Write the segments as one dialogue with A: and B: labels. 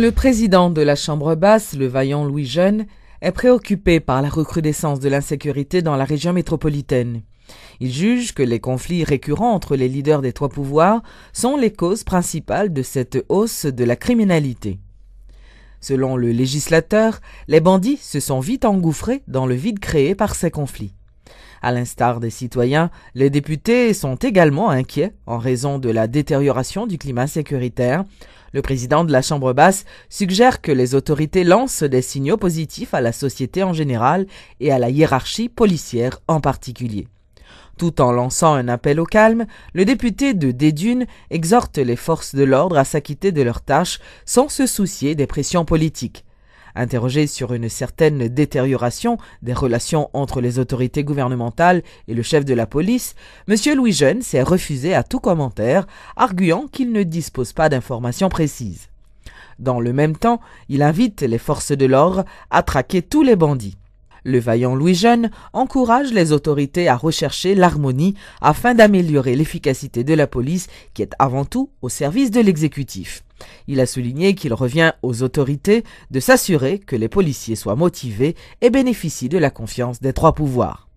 A: Le président de la Chambre basse, le vaillant Louis Jeune, est préoccupé par la recrudescence de l'insécurité dans la région métropolitaine. Il juge que les conflits récurrents entre les leaders des trois pouvoirs sont les causes principales de cette hausse de la criminalité. Selon le législateur, les bandits se sont vite engouffrés dans le vide créé par ces conflits. À l'instar des citoyens, les députés sont également inquiets en raison de la détérioration du climat sécuritaire. Le président de la Chambre basse suggère que les autorités lancent des signaux positifs à la société en général et à la hiérarchie policière en particulier. Tout en lançant un appel au calme, le député de Dédune exhorte les forces de l'ordre à s'acquitter de leurs tâches sans se soucier des pressions politiques. Interrogé sur une certaine détérioration des relations entre les autorités gouvernementales et le chef de la police, M. Louis Jeune s'est refusé à tout commentaire, arguant qu'il ne dispose pas d'informations précises. Dans le même temps, il invite les forces de l'ordre à traquer tous les bandits. Le vaillant Louis Jeune encourage les autorités à rechercher l'harmonie afin d'améliorer l'efficacité de la police qui est avant tout au service de l'exécutif. Il a souligné qu'il revient aux autorités de s'assurer que les policiers soient motivés et bénéficient de la confiance des trois pouvoirs.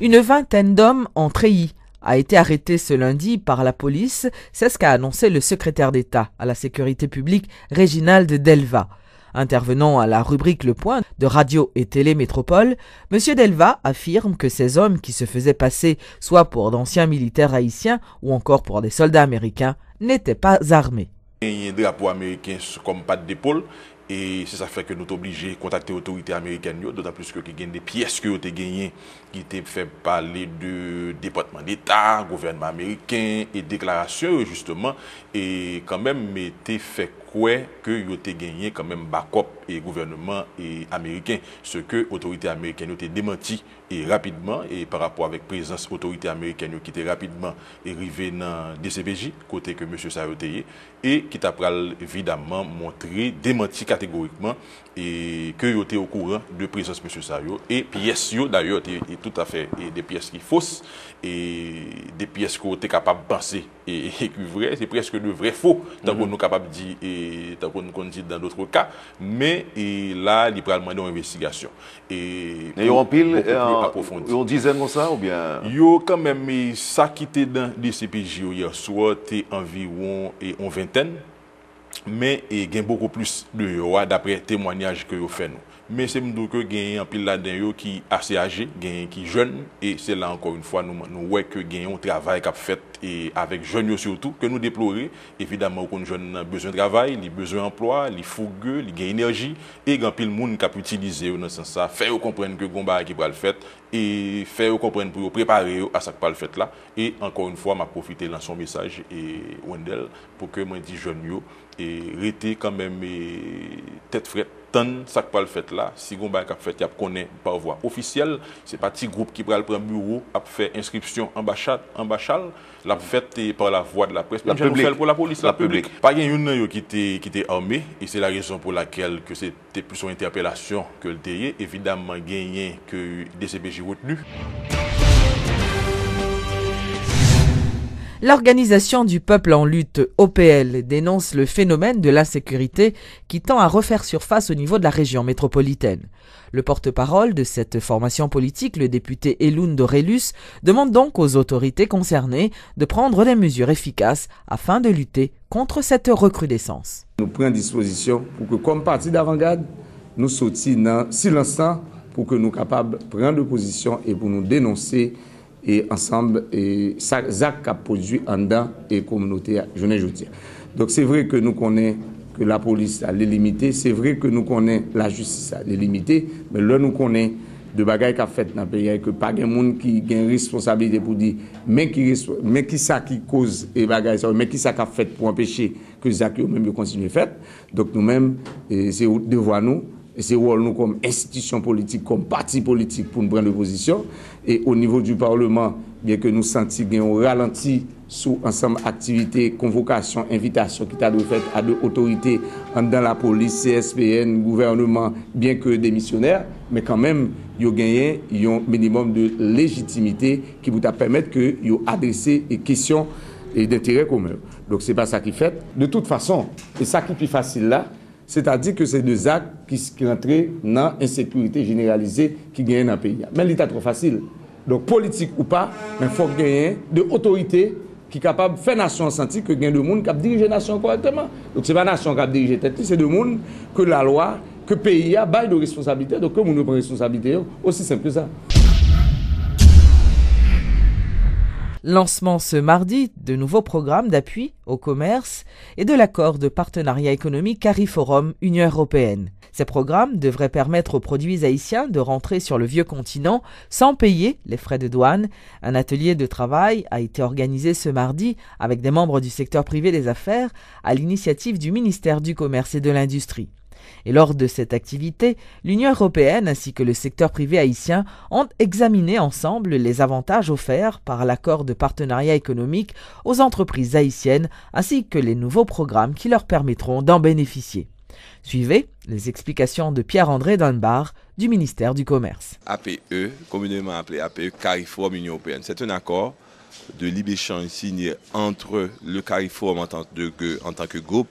A: Une vingtaine d'hommes en treillis a été arrêtée ce lundi par la police, c'est ce qu'a annoncé le secrétaire d'État à la sécurité publique Réginald Delva. Intervenant à la rubrique Le Point de Radio et Télé Métropole, M. Delva affirme que ces hommes qui se faisaient passer soit pour d'anciens militaires haïtiens ou encore pour des soldats américains n'étaient pas armés.
B: Il y a un drapeau américain comme patte d'épaule et c'est ça fait que nous sommes obligés de contacter les autorités américaines, d'autant plus que il y a des pièces que vous avez gagnées qui étaient fait parler de département d'État, gouvernement américain et déclarations justement et quand même été fait quoi que vous avez gagné quand même backup et gouvernement et américain, ce que l'autorité américaine a démenti et rapidement et par rapport avec présence autorité américaine qui était rapidement arrivé dans DCPJ côté que monsieur Saroteye et qui t'a évidemment montré démenti catégoriquement et que vous était au courant de présence monsieur Sayo et pièces d'ailleurs est tout à fait des pièces qui fausses et des pièces qu'on était capable de penser et vrai c'est presque de vrai faux tant qu'on nous capable de dire et tant qu'on dit dans d'autres cas mais et là il prend demander une investigation et
C: en pile
B: approfondie.
C: On disait comme ça ou bien
B: yo quand même ça qui était dans des CPJ hier soir était environ une vingtaine mais il y a beaucoup plus de d'après témoignages que vous faites nous. Mais c'est que gagne un pile là-dedans qui assez âgé, qui jeune et c'est là encore une fois nous ouais que gagne un travail qu'a fait et avec jeunes surtout que nous déplorer évidemment qu'on jeune a besoin de travail, il besoin d'emploi, il fougueux, il gagne énergie et grand pile monde qui a utiliser dans ce sens ça, faire comprendre que gomba qui va le faire et faire comprendre pour préparer à ça que pas le fait là et encore une fois m'a profiter dans son message et Wendell pour que moi dit jeunes yo et rester quand même tête frette tant ça que pas le fait là si gomba qu'a fait y a connaît par voie officielle c'est pas petit groupe qui prend le bureau a fait inscription ambassade l'a fait par la voie de la presse pour la police la publique pas une qui était armé et c'est la raison pour laquelle que c'était plus une interpellation que le TI évidemment gagné que DCPJ retenu.
A: L'Organisation du peuple en lutte OPL dénonce le phénomène de l'insécurité qui tend à refaire surface au niveau de la région métropolitaine. Le porte-parole de cette formation politique, le député Eloun Dorelus, demande donc aux autorités concernées de prendre des mesures efficaces afin de lutter contre cette recrudescence.
D: Nous prenons disposition pour que comme parti d'avant-garde, nous sortions dans silence pour que nous soyons capables de prendre position et pour nous dénoncer et ensemble et ça a produit en dedans et communauté jeune journée. Donc c'est vrai que nous connaissons que la police a les limités, c'est vrai que nous connaissons la justice a les limités, mais là nous connaissons de bagailles qu'a fait dans le pays et que pas de monde qui a une responsabilité pour dire mais qui ça qui cause et bagailles mais qui ça qu'a fait pour empêcher que ça que même continuer faire. Donc nous-mêmes c'est devoir nous et c'est rôle nous comme institution politique, comme parti politique pour nous prendre position. Et au niveau du Parlement, bien que nous sentions un ralenti sous ensemble activités, convocations, invitations qui t'a fait à deux autorités dans la police, CSPN, gouvernement, bien que démissionnaires, mais quand même, ils ont gagné un minimum de légitimité qui vous permettre que ils adresser des questions d'intérêt commun. Donc ce n'est pas ça qui fait. De toute façon, et ça qui est plus facile là, c'est-à-dire que c'est des actes qui rentrent dans l'insécurité généralisée qui gagne dans le pays. Mais l'État est trop facile. Donc politique ou pas, mais il faut gagner de autorité qui est capable de faire nation sentir que gagne de monde qui dirige la nation correctement. Donc ce n'est pas la nation qui dirige tête, c'est de monde que la loi, que le pays a bail de responsabilité. Donc comme on prend responsabilité, aussi simple que ça.
A: Lancement ce mardi de nouveaux programmes d'appui au commerce et de l'accord de partenariat économique CARIFORUM Union européenne. Ces programmes devraient permettre aux produits haïtiens de rentrer sur le vieux continent sans payer les frais de douane. Un atelier de travail a été organisé ce mardi avec des membres du secteur privé des affaires à l'initiative du ministère du Commerce et de l'Industrie. Et lors de cette activité, l'Union européenne ainsi que le secteur privé haïtien ont examiné ensemble les avantages offerts par l'accord de partenariat économique aux entreprises haïtiennes ainsi que les nouveaux programmes qui leur permettront d'en bénéficier. Suivez les explications de Pierre-André Dunbar du ministère du Commerce.
C: APE, communément appelé APE CARIFORUM Union européenne, c'est un accord de libre-échange signé entre le CARIFORUM en tant que groupe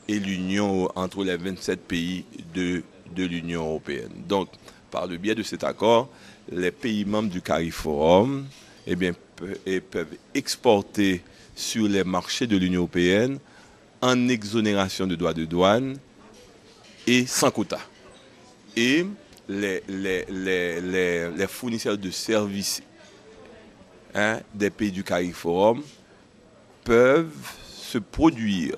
C: et l'Union entre les 27 pays de l'Union européenne. Donc, par le biais de cet accord, les pays membres du CARIFORUM peuvent exporter sur les marchés de l'Union européenne en exonération de droits de douane et sans quota. Et les fournisseurs de services des pays du CARIFORUM peuvent se produire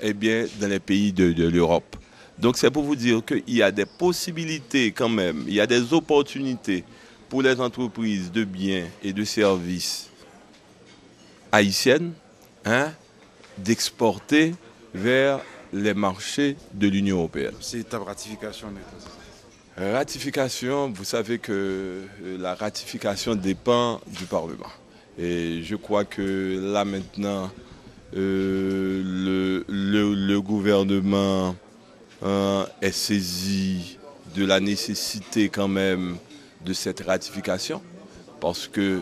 C: dans les pays de l'Europe. Donc c'est pour vous dire qu'il y a des possibilités quand même, il y a des opportunités pour les entreprises de biens et de services haïtiennes d'exporter vers les marchés de l'Union européenne.
E: C'est ta ratification.
C: Ratification, vous savez que la ratification dépend du Parlement. Et je crois que là maintenant, le gouvernement est saisi de la nécessité quand même de cette ratification parce que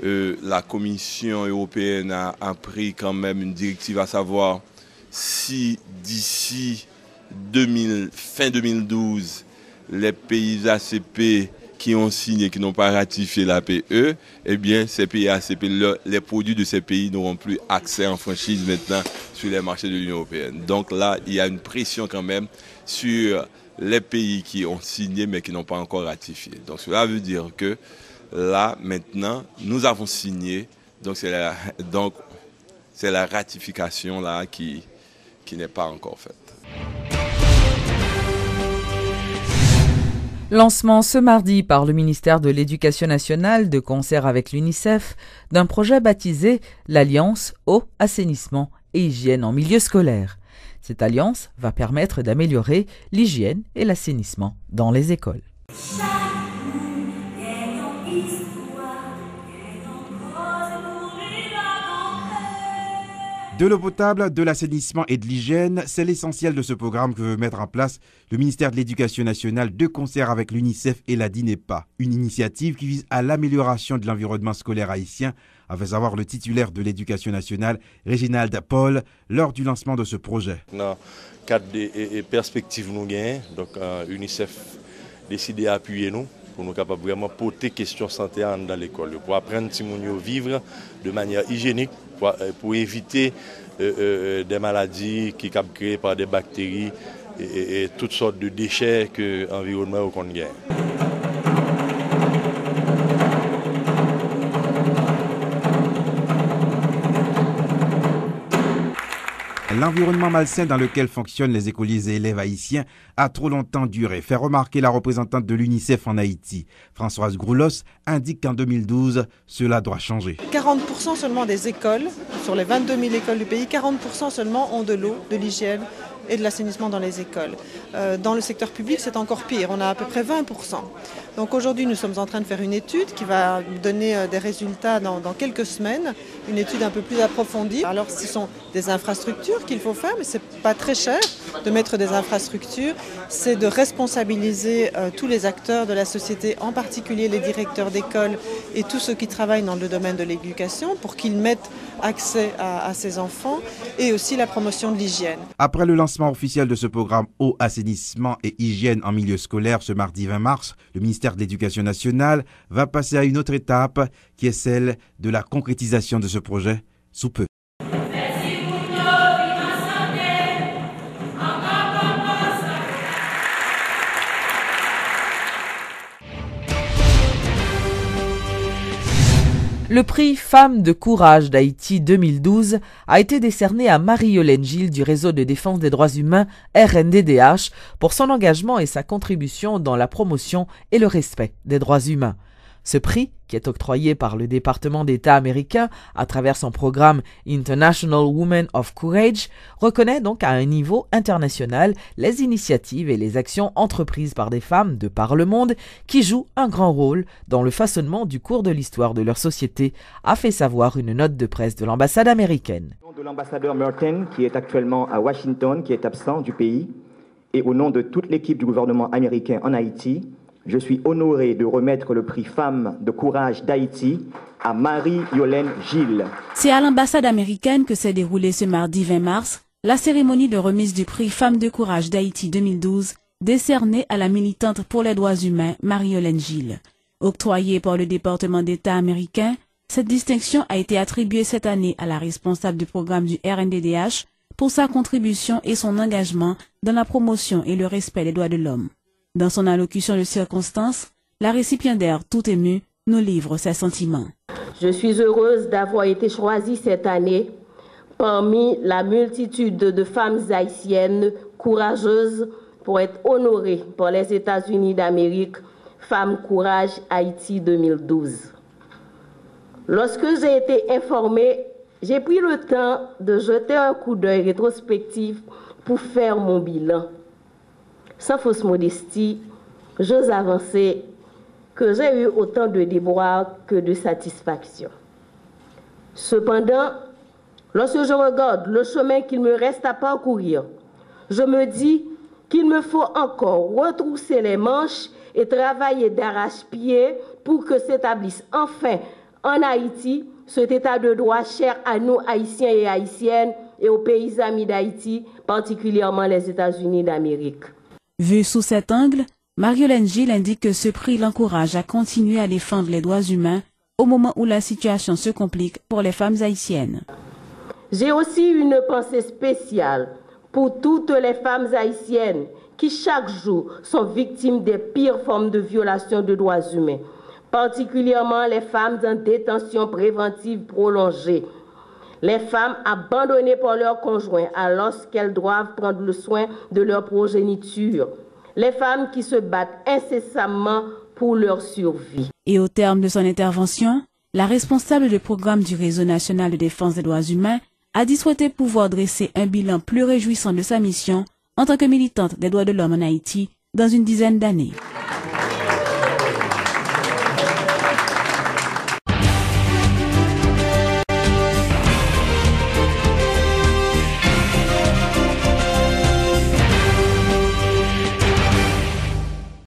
C: la Commission européenne a pris quand même une directive à savoir si d'ici fin 2012 les pays ACP qui ont signé, qui n'ont pas ratifié l'APE, ces pays ACP, les produits de ces pays n'auront plus accès en franchise maintenant sur les marchés de l'Union européenne. Donc là, il y a une pression quand même sur les pays qui ont signé mais qui n'ont pas encore ratifié. Donc cela veut dire que là, maintenant, nous avons signé, donc c'est la ratification là qui n'est pas encore faite.
A: Lancement ce mardi par le ministère de l'Éducation nationale, de concert avec l'UNICEF, d'un projet baptisé l'Alliance Eau, Assainissement et Hygiène en milieu scolaire. Cette alliance va permettre d'améliorer l'hygiène et l'assainissement dans les écoles.
E: De l'eau potable, de l'assainissement et de l'hygiène, c'est l'essentiel de ce programme que veut mettre en place le ministère de l'Éducation nationale de concert avec l'UNICEF et la DINEPA. Une initiative qui vise à l'amélioration de l'environnement scolaire haïtien, a fait savoir le titulaire de l'Éducation nationale, Réginald Paul, lors du lancement de ce projet.
F: Dans le cadre des perspectives nous gagnons, donc l'UNICEF a décidé d'appuyer nous pour nous capables vraiment porter question santé dans l'école, pour apprendre à vivre de manière hygiénique, pour éviter des maladies qui sont créées par des bactéries et toutes sortes de déchets que l'environnement gagne.
E: L'environnement malsain dans lequel fonctionnent les écoliers et élèves haïtiens a trop longtemps duré, fait remarquer la représentante de l'UNICEF en Haïti. Françoise Groulos indique qu'en 2012, cela doit changer.
G: 40% seulement des écoles, sur les 22 000 écoles du pays, 40% seulement ont de l'eau, de l'hygiène et de l'assainissement dans les écoles. Dans le secteur public, c'est encore pire, on a à peu près 20%. Donc aujourd'hui, nous sommes en train de faire une étude qui va donner des résultats dans quelques semaines, une étude un peu plus approfondie. Alors ce sont des infrastructures qu'il faut faire, mais ce n'est pas très cher de mettre des infrastructures. C'est de responsabiliser tous les acteurs de la société, en particulier les directeurs d'école et tous ceux qui travaillent dans le domaine de l'éducation, pour qu'ils mettent accès à ces enfants, et aussi la promotion de l'hygiène.
E: Après le lancement officiel de ce programme eau, assainissement et hygiène en milieu scolaire ce mardi 20 mars, le ministère de l'Éducation nationale va passer à une autre étape qui est celle de la concrétisation de ce projet sous peu.
A: Le prix Femmes de courage d'Haïti 2012 a été décerné à Marie-Yolène Gilles du réseau de défense des droits humains RNDDH pour son engagement et sa contribution dans la promotion et le respect des droits humains. Ce prix, qui est octroyé par le département d'État américain à travers son programme International Women of Courage, reconnaît donc à un niveau international les initiatives et les actions entreprises par des femmes de par le monde qui jouent un grand rôle dans le façonnement du cours de l'histoire de leur société, a fait savoir une note de presse de l'ambassade américaine.
H: Au nom de l'ambassadeur Merton, qui est actuellement à Washington, qui est absent du pays, et au nom de toute l'équipe du gouvernement américain en Haïti, je suis honoré de remettre le prix Femmes de courage d'Haïti à Marie-Yolène Gilles.
I: C'est à l'ambassade américaine que s'est déroulée ce mardi 20 mars la cérémonie de remise du prix Femmes de courage d'Haïti 2012, décernée à la militante pour les droits humains Marie-Yolène Gilles. Octroyée par le département d'État américain, cette distinction a été attribuée cette année à la responsable du programme du RNDDH pour sa contribution et son engagement dans la promotion et le respect des droits de l'homme. Dans son allocution de circonstance, la récipiendaire, tout émue, nous livre ses sentiments.
J: Je suis heureuse d'avoir été choisie cette année parmi la multitude de femmes haïtiennes courageuses pour être honorées par les États-Unis d'Amérique, Femmes Courage Haïti 2012. Lorsque j'ai été informée, j'ai pris le temps de jeter un coup d'œil rétrospectif pour faire mon bilan. Sans fausse modestie, j'ose avancer que j'ai eu autant de déboires que de satisfaction. Cependant, lorsque je regarde le chemin qu'il me reste à parcourir, je me dis qu'il me faut encore retrousser les manches et travailler d'arrache-pied pour que s'établisse enfin en Haïti cet état de droit cher à nous Haïtiens et Haïtiennes et aux pays amis d'Haïti, particulièrement les États-Unis d'Amérique.
I: Vu sous cet angle, Marie-Yolène Gilles indique que ce prix l'encourage à continuer à défendre les droits humains au moment où la situation se complique pour les femmes haïtiennes.
J: J'ai aussi une pensée spéciale pour toutes les femmes haïtiennes qui chaque jour sont victimes des pires formes de violation de droits humains, particulièrement les femmes en détention préventive prolongée, les femmes abandonnées par leurs conjoints alors qu'elles doivent prendre le soin de leur progéniture, les femmes qui se battent incessamment pour leur survie.
I: Et au terme de son intervention, la responsable du programme du Réseau national de défense des droits humains a dit souhaiter pouvoir dresser un bilan plus réjouissant de sa mission en tant que militante des droits de l'homme en Haïti dans une dizaine d'années.